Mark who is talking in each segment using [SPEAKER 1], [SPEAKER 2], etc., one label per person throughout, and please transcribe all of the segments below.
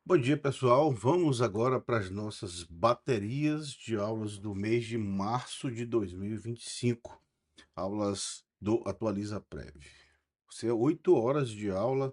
[SPEAKER 1] Bom dia, pessoal. Vamos agora para as nossas baterias de aulas do mês de março de 2025. Aulas do Atualiza Prev. Você 8 horas de aula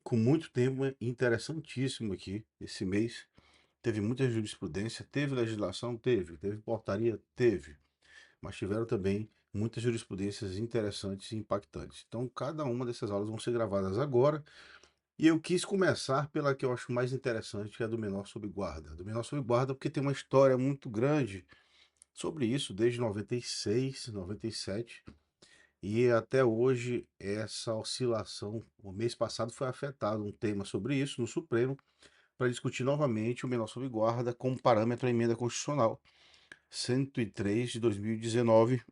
[SPEAKER 1] com muito tema interessantíssimo aqui esse mês. Teve muita jurisprudência, teve legislação, teve portaria, teve, mas tiveram também muitas jurisprudências interessantes e impactantes. Então, cada uma dessas aulas vão ser gravadas agora e eu quis começar pela que eu acho mais interessante, que é a do menor sob guarda. Do menor sob guarda porque tem uma história muito grande sobre isso, desde 96, 97, e até hoje essa oscilação. O mês passado foi afetado um tema sobre isso no Supremo, para discutir novamente o menor sob guarda como parâmetro à emenda constitucional 103 de 2019.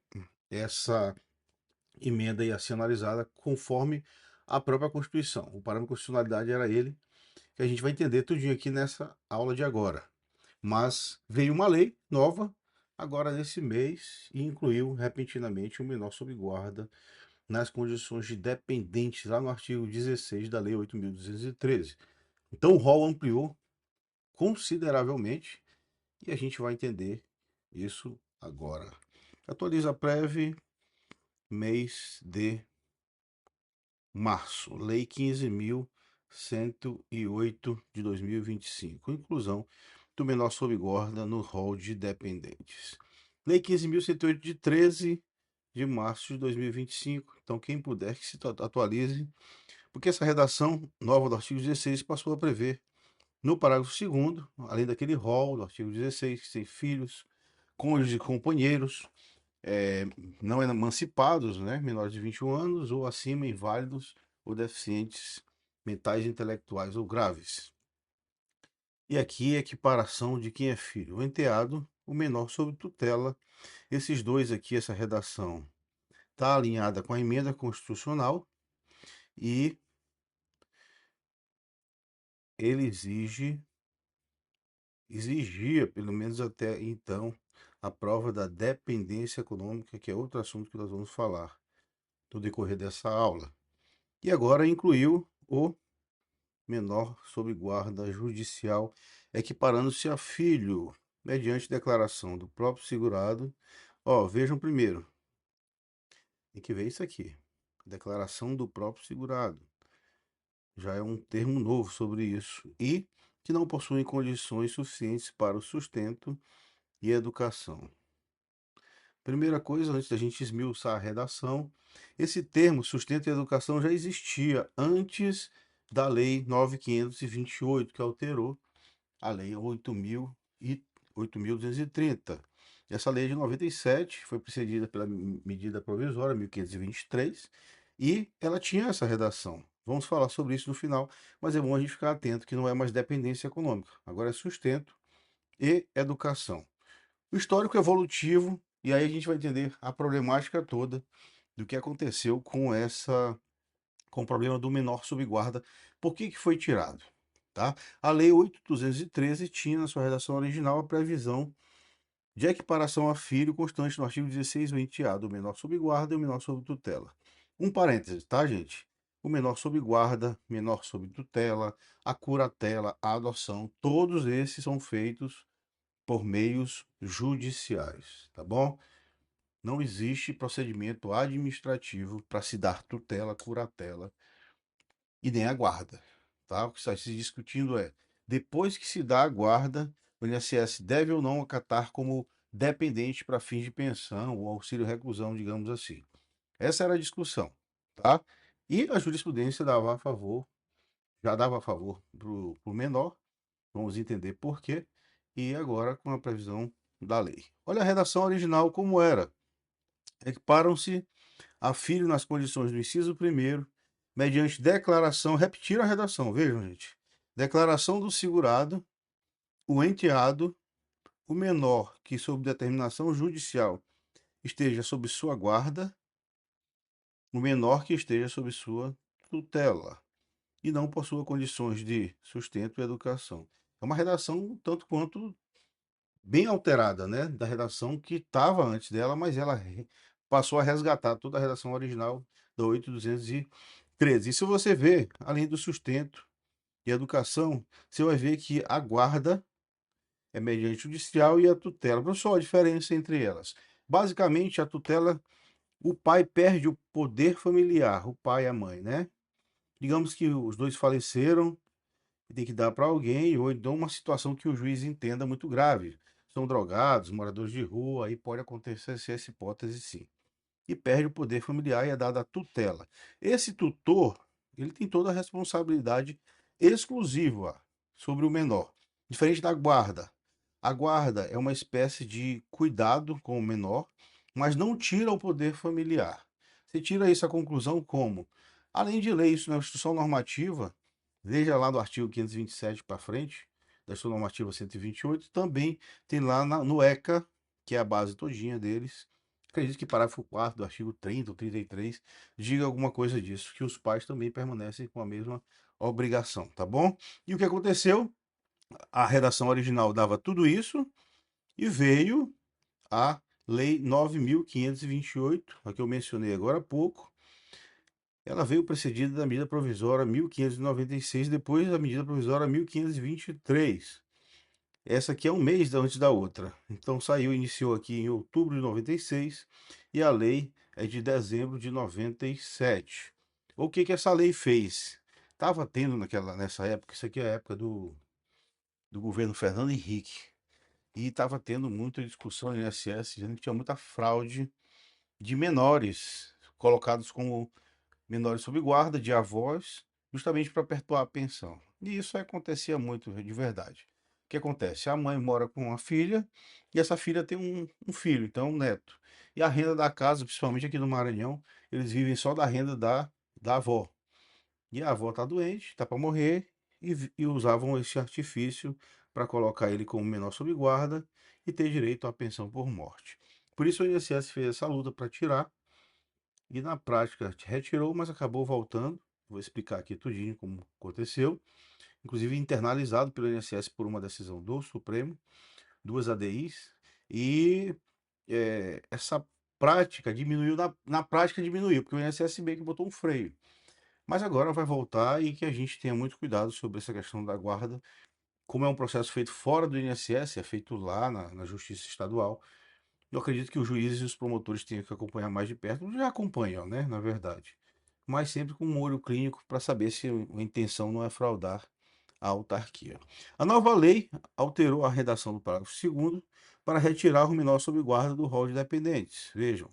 [SPEAKER 1] Essa emenda ia ser analisada conforme a própria Constituição. O parâmetro de constitucionalidade era ele, que a gente vai entender tudinho aqui nessa aula de agora. Mas veio uma lei nova agora nesse mês e incluiu repentinamente o menor sob guarda nas condições de dependentes, lá no artigo 16 da Lei 8.213. Então o rol ampliou consideravelmente e a gente vai entender isso agora. Atualiza a Prev, mês de março, Lei 15.108 de 2025, inclusão do menor sob guarda no rol de dependentes. Lei 15.108 de 13 de março de 2025. Então, quem puder que se atualize, porque essa redação nova do artigo 16 passou a prever, no parágrafo 2º, além daquele rol do artigo 16, que tem filhos, cônjuges e companheiros, é, não emancipados, né, menores de 21 anos ou acima, inválidos ou deficientes mentais, intelectuais ou graves. E aqui equiparação de quem é filho. O enteado, o menor sob tutela. Esses dois aqui, essa redação está alinhada com a emenda constitucional e ele exigia, pelo menos até então, a prova da dependência econômica, que é outro assunto que nós vamos falar no decorrer dessa aula. E agora incluiu o menor sob guarda judicial, equiparando-se a filho, mediante declaração do próprio segurado. Ó, vejam primeiro, tem que ver isso aqui. Declaração do próprio segurado. Já é um termo novo sobre isso. E que não possuem condições suficientes para o sustento e educação. Primeira coisa, antes da gente esmiuçar a redação, esse termo sustento e educação já existia antes da Lei 9.528, que alterou a Lei 8.230. Essa lei é de 97 foi precedida pela medida provisória 1523 e ela tinha essa redação. Vamos falar sobre isso no final, mas é bom a gente ficar atento que não é mais dependência econômica, agora é sustento e educação. O histórico evolutivo, e aí a gente vai entender a problemática toda do que aconteceu com o problema do menor sob guarda. Por que foi tirado? Tá? A Lei 8.213 tinha na sua redação original a previsão de equiparação a filho constante no artigo 16, o enteado, o menor sob guarda e o menor sob tutela. Um parêntese, tá, gente? O menor sob guarda, menor sob tutela, a curatela, a adoção, todos esses são feitos por meios judiciais, tá bom? Não existe procedimento administrativo para se dar tutela, curatela e nem a guarda, tá? O que está se discutindo é, depois que se dá a guarda, o INSS deve ou não acatar como dependente para fins de pensão ou auxílio reclusão, digamos assim. Essa era a discussão, tá? E a jurisprudência dava a favor, já dava a favor para o menor, vamos entender por quê, e agora com a previsão da lei. Olha a redação original como era. Equiparam-se a filho nas condições do inciso primeiro, mediante declaração, repetir a redação, vejam, gente. Declaração do segurado, o enteado, o menor que, sob determinação judicial, esteja sob sua guarda, o menor que esteja sob sua tutela e não possua condições de sustento e educação. É uma redação tanto quanto bem alterada, né, da redação que estava antes dela, mas ela passou a resgatar toda a redação original da 8.213. E se você vê, além do sustento e educação, você vai ver que a guarda é mediante judicial e a tutela. Professor, a diferença entre elas? Basicamente, a tutela, o pai perde o poder familiar, o pai e a mãe, né? Digamos que os dois faleceram e tem que dar para alguém, ou então uma situação que o juiz entenda muito grave. São drogados, moradores de rua, aí pode acontecer essa hipótese sim. E perde o poder familiar e é dada a tutela. Esse tutor, ele tem toda a responsabilidade exclusiva sobre o menor, diferente da guarda. A guarda é uma espécie de cuidado com o menor, mas não tira o poder familiar. Você tira isso a conclusão como? Além de ler isso na instrução normativa, veja lá do artigo 527 para frente, da instrução normativa 128, também tem lá no ECA, que é a base todinha deles. Acredito que parágrafo 4 do artigo 30 ou 33 diga alguma coisa disso, que os pais também permanecem com a mesma obrigação, tá bom? E o que aconteceu? A redação original dava tudo isso e veio a Lei 9.528, a que eu mencionei agora há pouco. Ela veio precedida da medida provisória 1596, depois da medida provisória 1523. Essa aqui é um mês antes da outra. Então saiu, iniciou aqui em outubro de 96 e a lei é de dezembro de 97. O que que essa lei fez? Estava tendo nessa época, isso aqui é a época do governo Fernando Henrique, e estava tendo muita discussão no INSS, dizendo que tinha muita fraude de menores, colocados como menores sob guarda de avós, justamente para perpetuar a pensão. E isso acontecia muito de verdade. O que acontece? A mãe mora com a filha e essa filha tem um filho, então um neto. E a renda da casa, principalmente aqui no Maranhão, eles vivem só da renda da avó. E a avó está doente, está para morrer, e usavam esse artifício para colocar ele como menor sob guarda e ter direito à pensão por morte. Por isso o INSS fez essa luta para tirar, e na prática retirou, mas acabou voltando. Vou explicar aqui tudinho como aconteceu. Inclusive internalizado pelo INSS por uma decisão do Supremo, duas ADIs, e essa prática diminuiu, na prática diminuiu, porque o INSS meio que botou um freio. Mas agora vai voltar e que a gente tenha muito cuidado sobre essa questão da guarda. Como é um processo feito fora do INSS, é feito lá na Justiça Estadual, eu acredito que os juízes e os promotores tenham que acompanhar mais de perto. Já acompanham, né, na verdade. Mas sempre com um olho clínico para saber se a intenção não é fraudar a autarquia. A nova lei alterou a redação do parágrafo 2º para retirar o menor sob guarda do rol de dependentes. Vejam,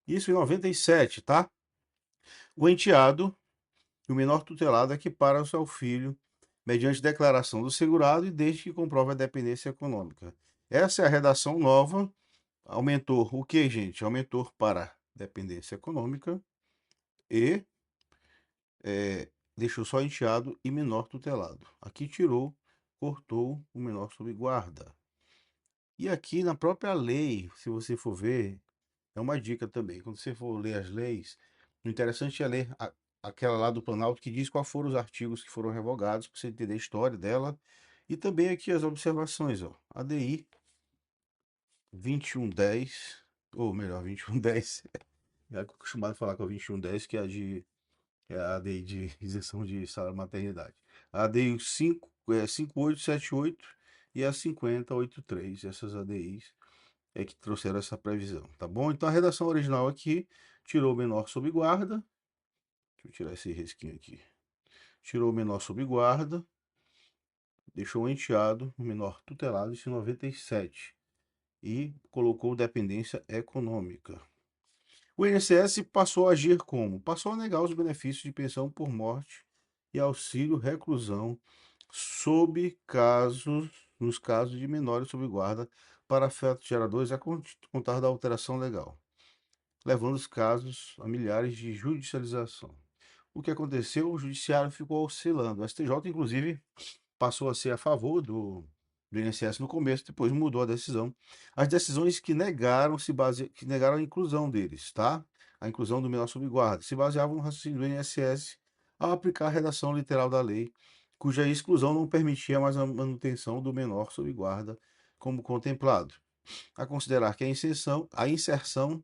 [SPEAKER 1] isso em 97, tá? O enteado e o menor tutelado equiparam-se ao filho mediante declaração do segurado e desde que comprove a dependência econômica. Essa é a redação nova. Aumentou o que, gente? Aumentou para dependência econômica e deixou só enteado e menor tutelado. Aqui tirou, cortou o menor sob guarda. E aqui na própria lei, se você for ver, é uma dica também. Quando você for ler as leis, o interessante é ler aquela lá do Planalto que diz quais foram os artigos que foram revogados, para você entender a história dela. E também aqui as observações, ó. ADI 2110, ou melhor, 2110. É acostumado a falar com a 2110, que é a ADI de isenção de salário maternidade. A ADI 5878 e a 5083, essas ADIs é que trouxeram essa previsão, tá bom? Então a redação original aqui tirou o menor sob guarda. Deixa eu tirar esse risquinho aqui. Tirou o menor sob guarda, deixou o enteado, o menor tutelado, isso em 97, e colocou dependência econômica. O INSS passou a agir como? Passou a negar os benefícios de pensão por morte e auxílio reclusão nos casos de menores sob guarda para fetos geradores a contar da alteração legal, levando os casos a milhares de judicialização. O que aconteceu? O judiciário ficou oscilando. O STJ, inclusive, passou a ser a favor do INSS no começo, depois mudou a decisão. As decisões que que negaram a inclusão deles, tá? A inclusão do menor sob guarda, se baseavam no raciocínio do INSS ao aplicar a redação literal da lei, cuja exclusão não permitia mais a manutenção do menor sob guarda como contemplado. A considerar que a inserção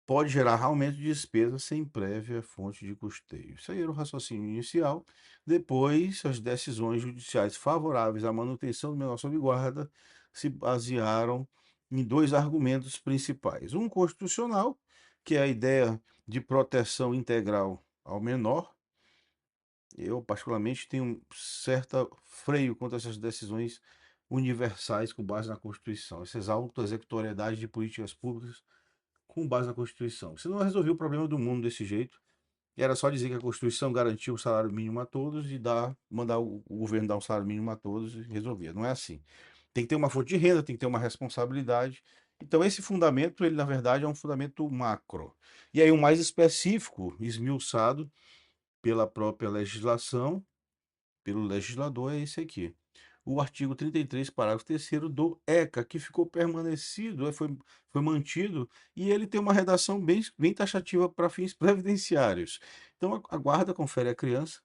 [SPEAKER 1] pode gerar aumento de despesa sem prévia fonte de custeio. Isso aí era o raciocínio inicial. Depois, as decisões judiciais favoráveis à manutenção do menor sob guarda se basearam em dois argumentos principais. Um constitucional, que é a ideia de proteção integral ao menor. Eu, particularmente, tenho um certo freio contra essas decisões universais com base na Constituição, essas auto-executoriedades de políticas públicas com base na Constituição. Você não resolveu o problema do mundo desse jeito. Era só dizer que a Constituição garantiu o salário mínimo a todos e mandar o governo dar um salário mínimo a todos e resolver. Não é assim. Tem que ter uma fonte de renda, tem que ter uma responsabilidade. Então, esse fundamento, ele na verdade é um fundamento macro. E aí, o mais específico, esmiuçado pela própria legislação, pelo legislador, é esse aqui. O artigo 33, parágrafo 3º do ECA, que ficou permanecido, foi mantido, e ele tem uma redação bem taxativa para fins previdenciários. Então, a guarda confere à criança,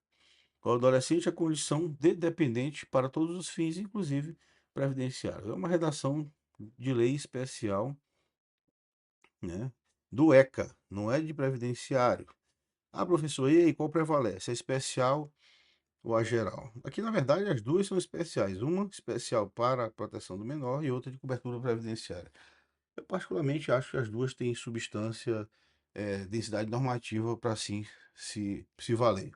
[SPEAKER 1] ao adolescente, a condição de dependente para todos os fins, inclusive previdenciários. É uma redação de lei especial, né, do ECA, não é de previdenciário. Ah, professor, e aí, qual prevalece? A especial ou a geral? Aqui, na verdade, as duas são especiais. Uma especial para a proteção do menor e outra de cobertura previdenciária. Eu, particularmente, acho que as duas têm substância, densidade normativa para assim se valer.